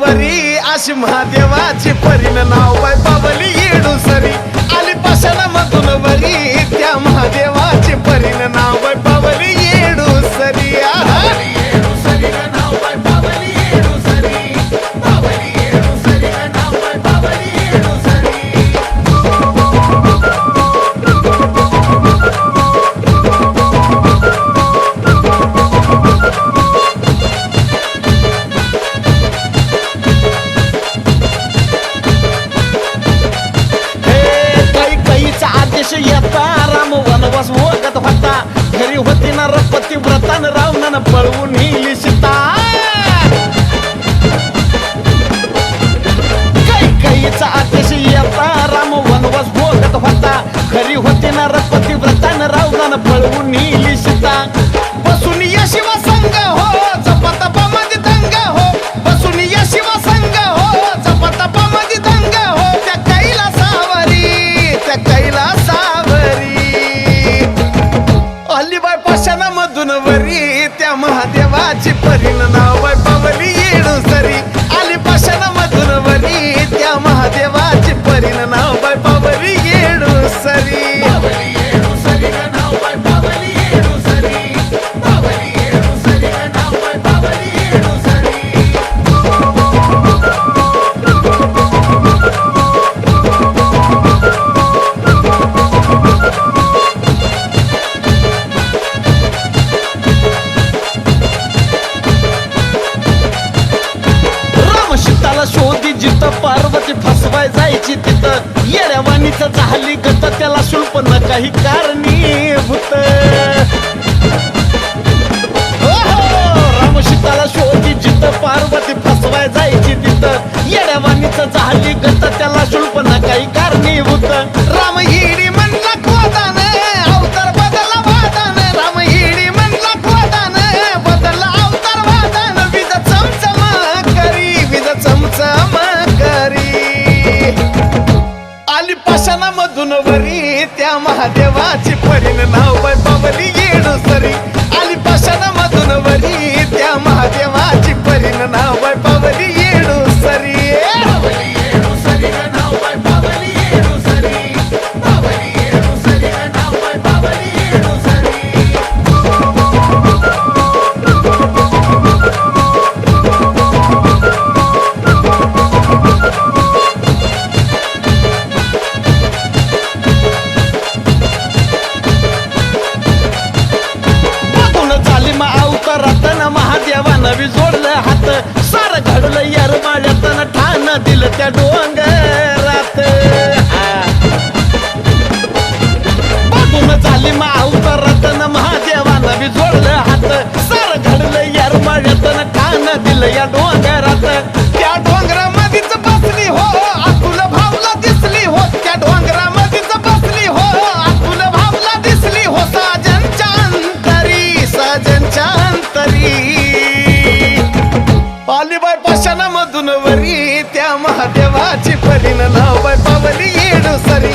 वरी अशी महादेवाची परीन नाव बाय पावली येडू सरी आली पाषाणामधून वरी त्या महादेवाची परीन नाव बाय पावली येडू सरी येता राम वनवास वगत होता घरी होती ना रपती व्रतान रावणानं पळवून नेली सीता कैकेयीचा आदेश येता राम वनवास वगत होता घरी होती ना रपती व्रतान रावणानं पळवून नेली सीता बसून या शिवा संग हो जपतपा मध्ये दंग हो बसून या शिवा संग हो जपतपा मध्ये दंग हो त्या कैलासावरी त्या कैलासावरी अलीबाई पाषाणामधून वरी त्या महादेवाची परीन नाव बाय पावली येडू सरी आली पाषाणामधून वरी त्या महादेवाची परीन नाव बाय पावली येडू सरी शोधी जिथं पार्वती फसवाय जायची तिथं येड्यावानीचं झाली गत त्याला शुल्प न काही कारणीभूत राम सीताला शोधी जिथं पार्वती फसवाय जायची तिथं येड्यावानीचं झाली गत त्याला शुल्प न काही कारणीभूत राम हिडी म्हणला क्रोधान अवतार बदलला वादान राम हिडी म्हणला क्रोधान बदलला अवतार वादान विज चमचम करी विज चमचम करी आली पाषाणामधून वरी त्या महादेवाची परीन नाव बाय पावली येडू सरी आली पाषाणामधून वरी त्या महादेवाची परीन नाव बाय पावली येडू सरी महादेवानं जोडलं हात सार घडलं यार माळ्यातनं ठाण दिलं त्या डोंगरात बघून झाली मावतरातनं महादेवानं जोडलं हात सार घडलं यार माळ्यातनं ठाण दिलं या डोंगरात त्या डोंगरामध्येच बसली हो आतुल भावला दिसली हो त्या डोंगरामध्येच बसली हो आतुल भावला दिसली हो साजनच्या अंतरी साजनच्या अंतरी अलीबाई पाषाणामधून वरी त्या महादेवाची परीन नाव बाय पावली येडू सरी